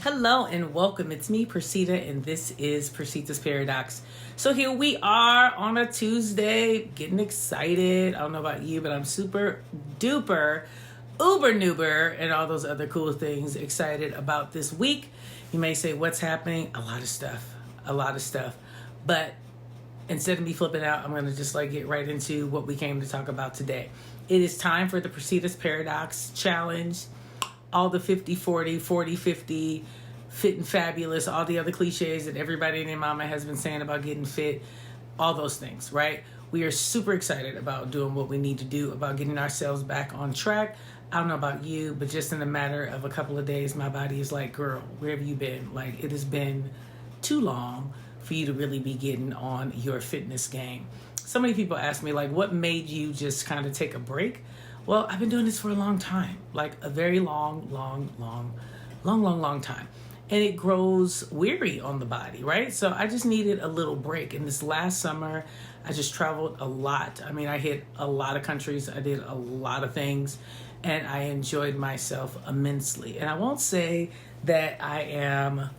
Hello and welcome. It's me, Percita, and this is Percita'S Paradox. So here we are on a Tuesday, getting excited. I don't know about you, but I'm super duper, uber noober, and all those other cool things excited about this week. You may say, what's happening? A lot of stuff. But instead of me flipping out, I'm going to just get right into what we came to talk about today. It is time for the Percita'S Paradox Challenge. All the 50-40, 40-50, fit and fabulous, all the other cliches that everybody and their mama has been saying about getting fit, all those things, right? We are super excited about doing what we need to do, about getting ourselves back on track. I don't know about you, but just in a matter of a couple of days, my body is like, girl, where have you been? It has been too long for you to really be getting on your fitness game. So many people ask me, what made you just kind of take a break? Well, I've been doing this for a long time, a very long time. And it grows weary on the body, right? So I just needed a little break. And this last summer, I just traveled a lot. I hit a lot of countries. I did a lot of things. And I enjoyed myself immensely. And I won't say that I am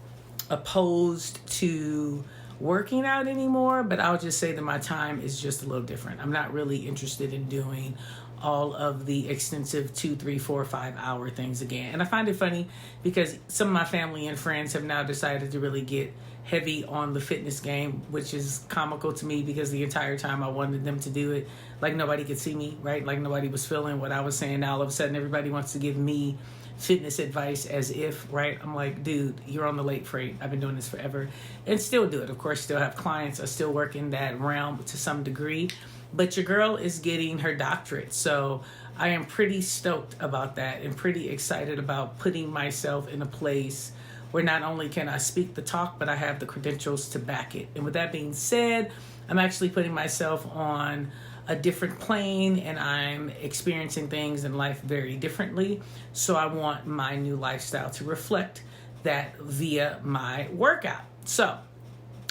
opposed to working out anymore, but I'll just say that my time is just a little different. I'm not really interested in doing all of the extensive 2, 3, 4, 5 hour things again. And I find it funny because some of my family and friends have now decided to really get heavy on the fitness game, which is comical to me because the entire time I wanted them to do it, nobody could see me, right? Nobody was feeling what I was saying. Now all of a sudden everybody wants to give me fitness advice as if, right? I'm like, dude, you're on the late freight. I've been doing this forever and still do it. Of course, still have clients. I still work in that realm to some degree. But your girl is getting her doctorate. So I am pretty stoked about that and pretty excited about putting myself in a place where not only can I speak the talk, but I have the credentials to back it. And with that being said, I'm actually putting myself on a different plane and I'm experiencing things in life very differently. So I want my new lifestyle to reflect that via my workout. So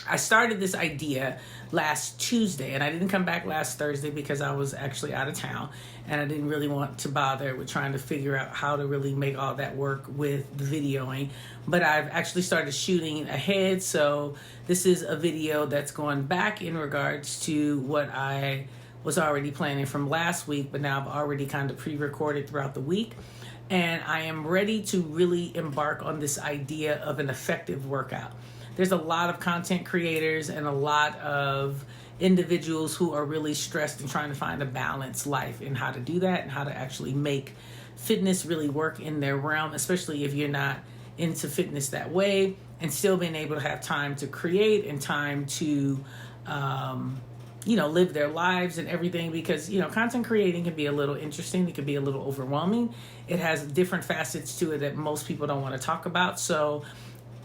I started this idea last Tuesday, and I didn't come back last Thursday because I was actually out of town, and I didn't really want to bother with trying to figure out how to really make all that work with the videoing. But I've actually started shooting ahead, so this is a video that's going back in regards to what I was already planning from last week, but now I've already kind of pre-recorded throughout the week. And I am ready to really embark on this idea of an effective workout. There's a lot of content creators and a lot of individuals who are really stressed and trying to find a balanced life and how to do that and how to actually make fitness really work in their realm, especially if you're not into fitness that way, and still being able to have time to create and time to, live their lives and everything, because, content creating can be a little interesting. It can be a little overwhelming. It has different facets to it that most people don't want to talk about. So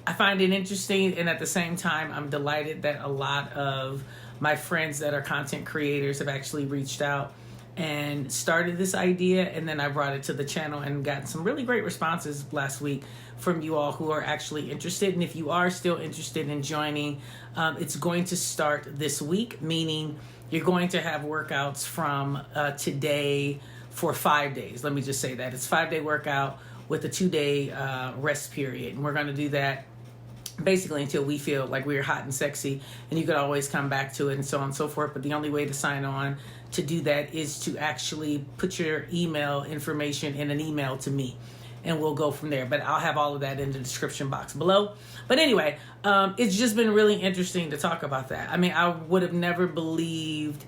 I find it interesting, and at the same time, I'm delighted that a lot of my friends that are content creators have actually reached out and started this idea, and then I brought it to the channel and gotten some really great responses last week from you all who are actually interested. And if you are still interested in joining, it's going to start this week, meaning you're going to have workouts from today for 5 days. Let me just say that. It's a 5-day workout with a 2-day rest period, and we're going to do that basically until we feel like we're hot and sexy, and you could always come back to it and so on and so forth. But the only way to sign on to do that is to actually put your email information in an email to me, and we'll go from there. But I'll have all of that in the description box below. But anyway, it's just been really interesting to talk about that. I would have never believed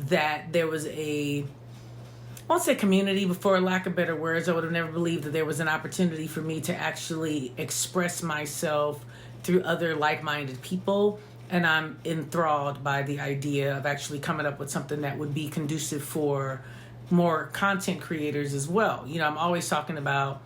that there was I won't say community, but for lack of better words, I would have never believed that there was an opportunity for me to actually express myself through other like-minded people. And I'm enthralled by the idea of actually coming up with something that would be conducive for more content creators as well. I'm always talking about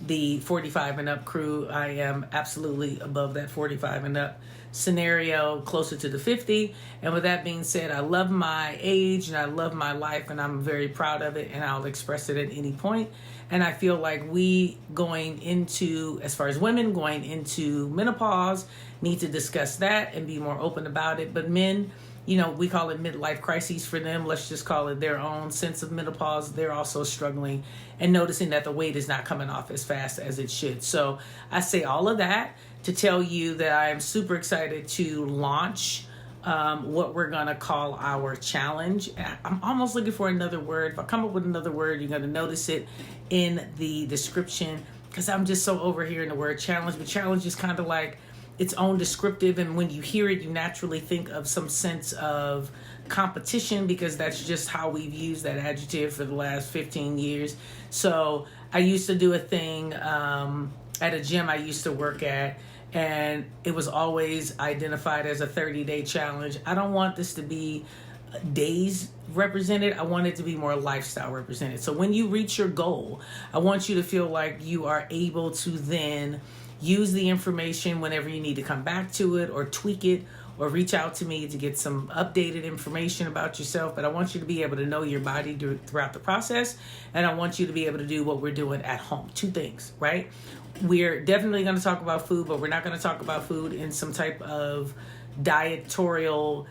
the 45 and up crew. I am absolutely above that 45 and up scenario, closer to the 50. And with that being said, I love my age and I love my life, and I'm very proud of it, and I'll express it at any point. And I feel like we going into, as far as women going into menopause, need to discuss that and be more open about it. But men, we call it midlife crises for them. Let's just call it their own sense of menopause. They're also struggling and noticing that the weight is not coming off as fast as it should. So I say all of that to tell you that I am super excited to launch what we're going to call our challenge. I'm almost looking for another word. If I come up with another word, you're going to notice it in the description, because I'm just so over here in the word challenge. But challenge is kind of like its own descriptive, and when you hear it, you naturally think of some sense of competition, because that's just how we've used that adjective for the last 15 years. So I used to do a thing at a gym I used to work at, and it was always identified as a 30-day challenge. I don't want this to be days represented. I want it to be more lifestyle represented. So when you reach your goal, I want you to feel like you are able to then use the information whenever you need to come back to it or tweak it or reach out to me to get some updated information about yourself. But I want you to be able to know your body throughout the process. And I want you to be able to do what we're doing at home. Two things, right? We're definitely going to talk about food, but we're not going to talk about food in some type of dietorial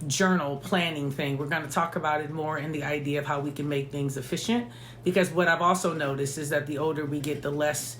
journal planning thing. We're going to talk about it more in the idea of how we can make things efficient. Because what I've also noticed is that the older we get, the less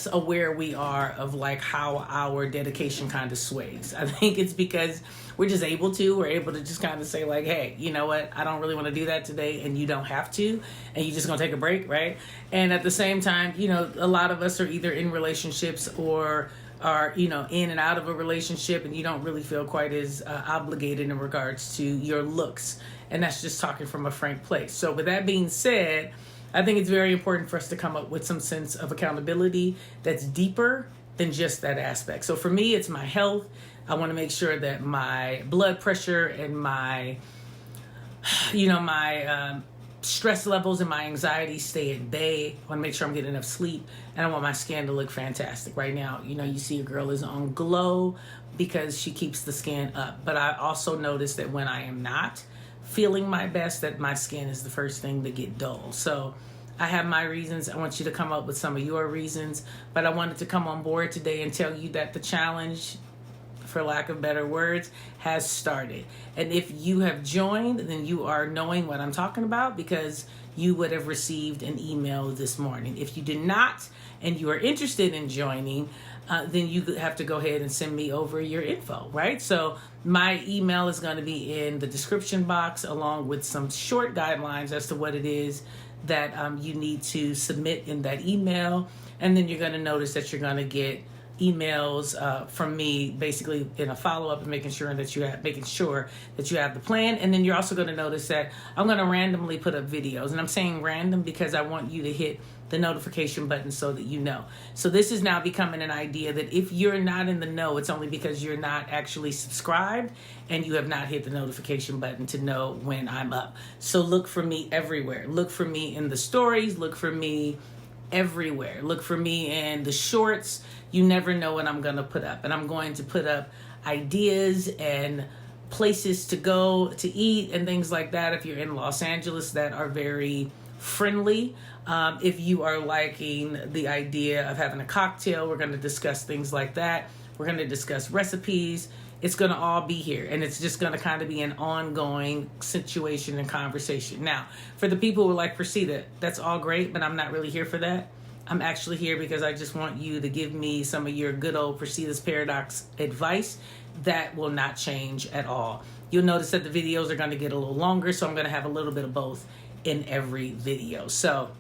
aware we are of like how our dedication kind of sways. I think it's because we're able to just kind of say like, hey, you know what? I don't really want to do that today, and you don't have to, and you're just going to take a break, right? And at the same time, a lot of us are either in relationships or are, in and out of a relationship, and you don't really feel quite as obligated in regards to your looks. And that's just talking from a frank place. So with that being said, I think it's very important for us to come up with some sense of accountability that's deeper than just that aspect. So for me, it's my health. I want to make sure that my blood pressure and my, my stress levels and my anxiety stay at bay. I want to make sure I'm getting enough sleep, and I want my skin to look fantastic. Right now, you see a girl is on glow because she keeps the skin up. But I also notice that when I am not feeling my best, that my skin is the first thing to get dull. So I have my reasons. I want you to come up with some of your reasons, but I wanted to come on board today and tell you that the challenge, for lack of better words, has started. And if you have joined, then you are knowing what I'm talking about, because you would have received an email this morning. If you did not, and you are interested in joining, then you have to go ahead and send me over your info, right? So my email is going to be in the description box, along with some short guidelines as to what it is that you need to submit in that email. And then you're going to notice that you're going to get emails from me, basically in a follow-up, and making sure that you have the plan. And then you're also going to notice that I'm going to randomly put up videos, and I'm saying random because I want you to hit the notification button so that you know. So this is now becoming an idea that if you're not in the know, it's only because you're not actually subscribed and you have not hit the notification button to know when I'm up. So look for me everywhere. Look for me in the stories. Look for me everywhere. Look for me in the shorts. You never know what I'm going to put up. And I'm going to put up ideas and places to go to eat and things like that. If you're in Los Angeles, that are very friendly. If you are liking the idea of having a cocktail, we're going to discuss things like that. We're going to discuss recipes. It's going to all be here. And it's just going to kind of be an ongoing situation and conversation. Now, for the people who are like, Percita, that's all great, but I'm not really here for that. I'm actually here because I just want you to give me some of your good old Percita'S Paradox advice. That will not change at all. You'll notice that the videos are going to get a little longer, so I'm going to have a little bit of both in every video. So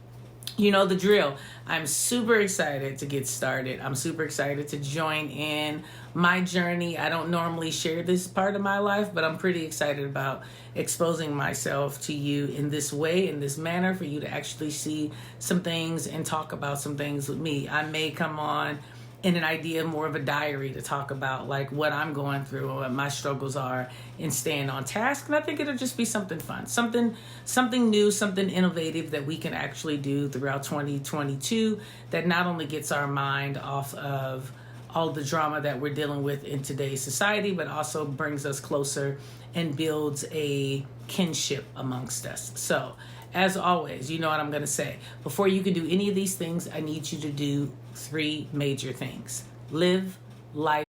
you know the drill. I'm super excited to get started. I'm super excited to join in my journey. I don't normally share this part of my life, but I'm pretty excited about exposing myself to you in this way, in this manner, for you to actually see some things and talk about some things with me. I may come on in an idea more of a diary to talk about like what I'm going through or what my struggles are in staying on task. And I think it'll just be something fun, something new, something innovative that we can actually do throughout 2022 that not only gets our mind off of all the drama that we're dealing with in today's society, but also brings us closer and builds a kinship amongst us. So as always, you know what I'm going to say. Before you can do any of these things, I need you to do 3 major things. Live life